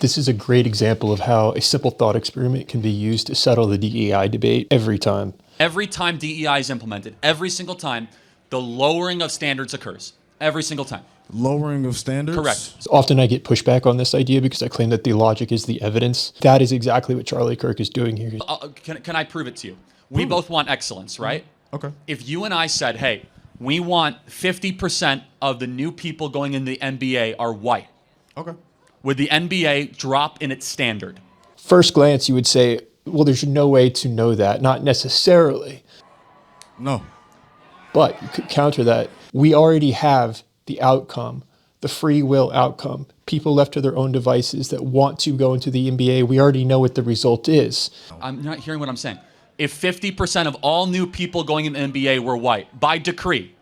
This is a great example of how a simple thought experiment can be used to settle the DEI debate every time. Every time DEI is implemented, every single time, the lowering of standards occurs. Every single time. Lowering of standards? Correct. Often I get pushback on this idea because I claim that the logic is the evidence. That is exactly what Charlie Kirk is doing here. Can I prove it to you? We both want excellence, right? Okay. If you and I said, hey, we want 50% of the new people going in the NBA are white. Okay. Would the NBA drop in its standard? First glance, you would say, well, there's no way to know that. Not necessarily. No. But you could counter that. We already have the outcome, the free will outcome. People left to their own devices that want to go into the NBA, we already know what the result is. I'm not hearing what I'm saying. If 50% of all new people going in the NBA were white, by decree,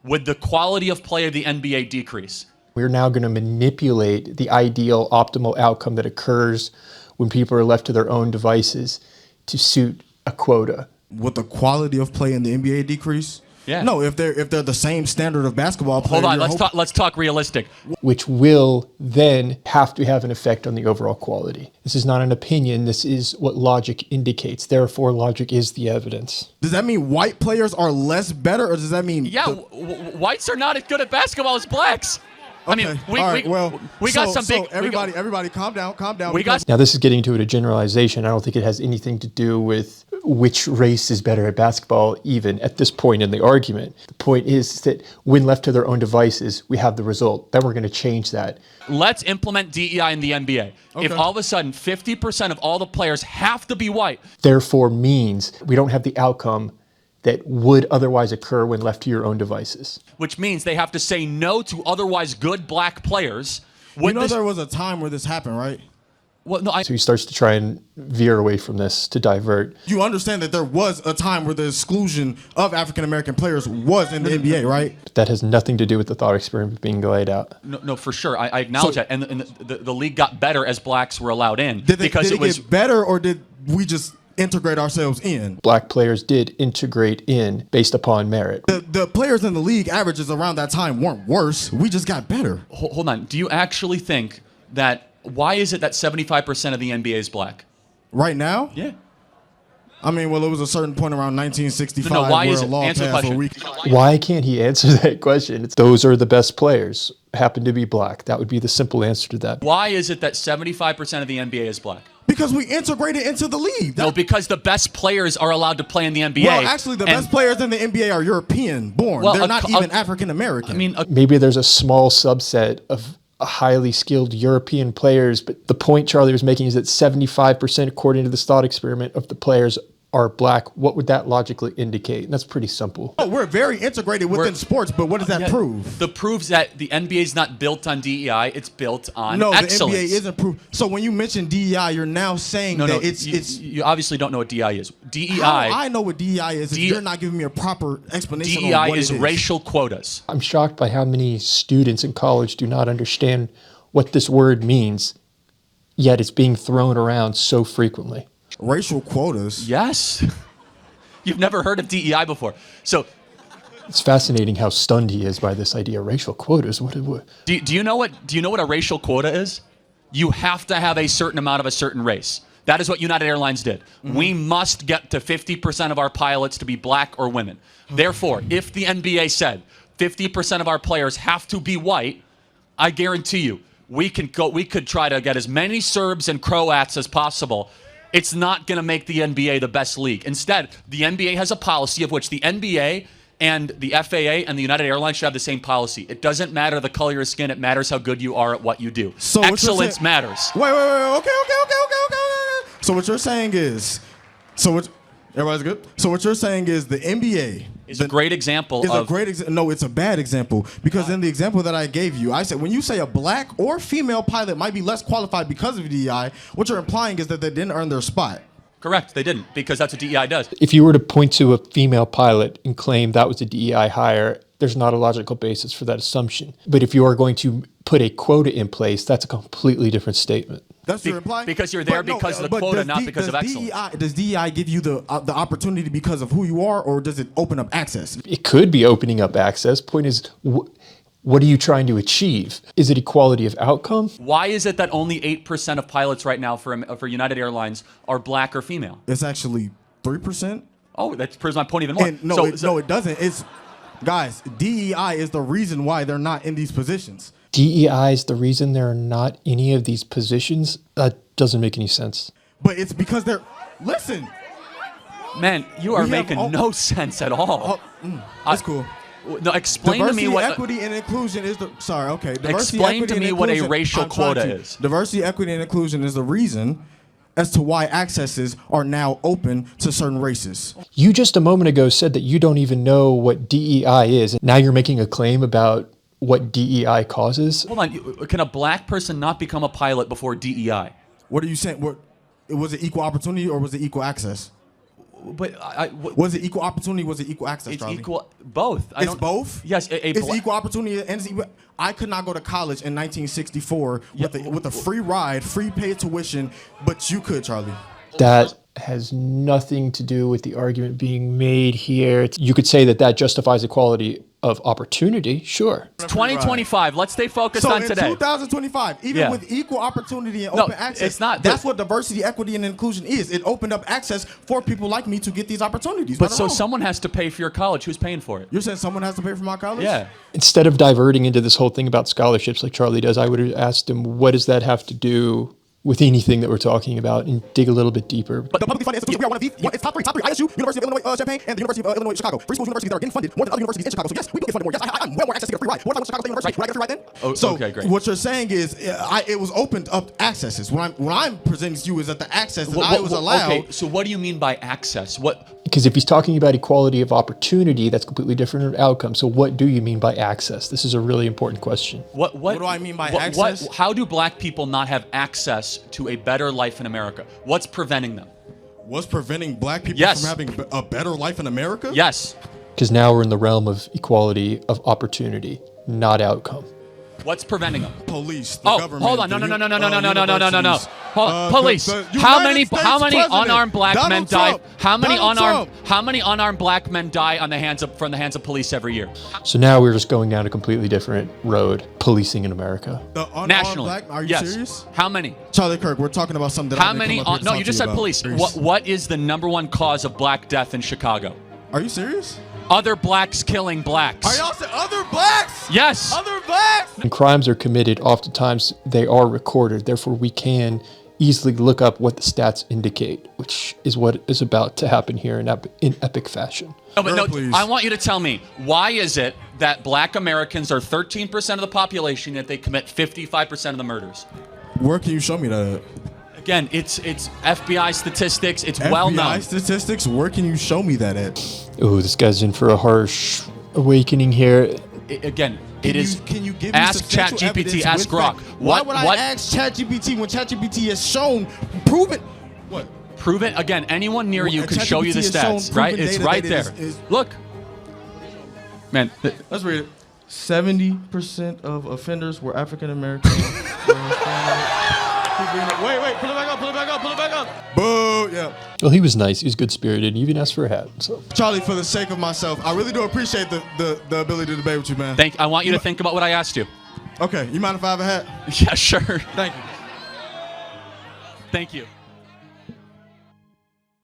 would the quality of play of the NBA decrease? We're now going to manipulate the ideal, optimal outcome that occurs when people are left to their own devices to suit a quota. Would the quality of play in the NBA decrease? Yeah. No, if they're the same standard of basketball player. Hold on, let's talk realistic. Which will then have to have an effect on the overall quality. This is not an opinion. This is what logic indicates. Therefore, logic is the evidence. Does that mean white players are less better, or does that mean... Yeah, whites are not as good at basketball as blacks. Okay. I mean, we got some big... Everybody calm down. Now, this is getting to a generalization. I don't think it has anything to do with which race is better at basketball, even at this point in the argument. The point is that when left to their own devices, we have the result. Then we're going to change that. Let's implement DEI in the NBA. Okay. If all of a sudden 50% of all the players have to be white... Therefore means we don't have the outcome that would otherwise occur when left to your own devices. Which means they have to say no to otherwise good black players. There was a time where this happened, right? Well, no, So he starts to try and veer away from this to divert. You understand that there was a time where the exclusion of African-American players was in the NBA, right? But that has nothing to do with the thought experiment being laid out. No, for sure. I acknowledge that. And the league got better as blacks were allowed in. Did it get better, or did we just integrate ourselves in? Black players did integrate in based upon merit. The players in the league averages around that time weren't worse. We just got better. Hold on. Do you actually think that... Why is it that 75% of the NBA is black? Right now? Yeah. I mean, well, it was a certain point around 1965 No, why where is a it? law Answer the passed question. Why can't he answer that question? Those are the best players, happen to be black. That would be the simple answer to that. Why is it that 75% of the NBA is black? Because we integrated into the league. No, because the best players are allowed to play in the NBA. Well, actually, the best players in the NBA are European born. Well, they're not even African American. I mean, maybe there's a small subset of highly skilled European players, but the point Charlie was making is that 75%, according to this thought experiment, of the players are black. What would that logically indicate? And that's pretty simple. Oh, we're very integrated within sports, but what does that prove? That proves that the NBA is not built on DEI, it's built on excellence. excellence. The NBA isn't proof. So when you mention DEI, you're now saying that it's... You obviously don't know what DEI is. DEI... I know what DEI is if you're not giving me a proper explanation on DEI what is it is. racial quotas. I'm shocked by how many students in college do not understand what this word means, yet it's being thrown around so frequently. Racial quotas? Yes. You've never heard of DEI before. So it's fascinating how stunned he is by this idea. Racial quotas. What? Do you know what a racial quota is? You have to have a certain amount of a certain race. That is what United Airlines did. Mm-hmm. We must get to 50% of our pilots to be black or women. Okay. Therefore, if the NBA said 50% of our players have to be white, I guarantee you, we could try to get as many Serbs and Croats as possible. It's not going to make the NBA the best league. Instead, the NBA has a policy of which the NBA and the FAA and the United Airlines should have the same policy. It doesn't matter the color of your skin. It matters how good you are at what you do. So excellence matters. Wait. Okay. So what you're saying is, everybody's good? So what you're saying is the NBA is a great example No, it's a bad example. Because in the example that I gave you, I said when you say a black or female pilot might be less qualified because of DEI, what you're implying is that they didn't earn their spot. Correct, they didn't, because that's what DEI does. If you were to point to a female pilot and claim that was a DEI hire, there's not a logical basis for that assumption. But if you are going to put a quota in place, that's a completely different statement. That's what you're implying? Because you're there because of the quota, not because of excellence. Does DEI give you the opportunity because of who you are, or does it open up access? It could be opening up access. Point is, What are you trying to achieve? Is it equality of outcome? Why is it that only 8% of pilots right now for United Airlines are black or female? It's actually 3%. Oh, that proves my point even more. And no, it doesn't. It's guys, DEI is the reason why they're not in these positions. DEI is the reason there are not any of these positions? That doesn't make any sense. But it's because they're listen. Man, you are making no sense at all. That's cool. No, explain to me what equity, and inclusion is the. Sorry, okay. Explain to me what a racial quota is. Diversity, equity, and inclusion is the reason as to why accesses are now open to certain races. You just a moment ago said that you don't even know what DEI is. Now you're making a claim about what DEI causes? Hold on. Can a black person not become a pilot before DEI? What are you saying? Was it equal opportunity or was it equal access? But was it equal opportunity? Was it equal access? It's Charlie? equal. Both. It's both. Yes. It's equal opportunity. And I could not go to college in 1964 with a free ride, free paid tuition, but you could, Charlie. That has nothing to do with the argument being made here. You could say that justifies equality of opportunity, sure. It's 2025. Let's stay focused on today. So in 2025, even with equal opportunity and open access, it's not. That's what diversity, equity, and inclusion is. It opened up access for people like me to get these opportunities. But so someone has to pay for your college. Who's paying for it? You're saying someone has to pay for my college? Yeah. Instead of diverting into this whole thing about scholarships like Charlie does, I would have asked him, what does that have to do with anything that we're talking about, and dig a little bit deeper. But the publicly funded institutions, we are one of these. It's top three. ISU, University of Illinois Champaign, and the University of Illinois Chicago. Free schools, universities that are getting funded more than other universities in Chicago. So yes, we do get funded more. Yes, I'm well more access to get a free ride. What if I went to Chicago State University? Would I get a free ride then? Oh, okay, great. What you're saying is, it was opened up accesses. What I'm presenting to you is that the access that I was allowed. Okay, so what do you mean by access? Because if he's talking about equality of opportunity, that's completely different outcome. So what do you mean by access? This is a really important question. What do I mean by access? How do black people not have access to a better life in America? What's preventing them? What's preventing black people from having a better life in America? Yes. Because now we're in the realm of equality of opportunity, not outcome. What's preventing them? Police, the government. Hold on. No. Police. How many unarmed black men die? How many unarmed black men die from the hands of police every year? So now we're just going down a completely different road, policing in America. Nationally. Are you serious? How many? Charlie Kirk, we're talking about something that How many? No, you just said police. What is the #1 cause of black death in Chicago? Are you serious? Other blacks killing blacks. Are y'all saying other blacks? Yes. Other blacks? When crimes are committed, oftentimes they are recorded. Therefore, we can easily look up what the stats indicate, which is what is about to happen here in epic fashion. I want you to tell me, why is it that black Americans are 13% of the population, yet they commit 55% of the murders? Where can you show me that? Again, it's FBI statistics. It's well known. FBI statistics? Where can you show me that at? Oh, this guy's in for a harsh awakening here. Can you give me ask ChatGPT, ask Grok. Why would I ask ChatGPT when ChatGPT has shown, proven? What? Prove it. Again, anyone near you can show you the stats, right? It's right there. Look. Man. Let's read it. 70% of offenders were African American. Wait, pull it back up. Boo, yeah. Well, he was nice. He was good-spirited. He even asked for a hat. So, Charlie, for the sake of myself, I really do appreciate the ability to debate with you, man. I want you to think about what I asked you. Okay, you mind if I have a hat? Yeah, sure. Thank you. Thank you.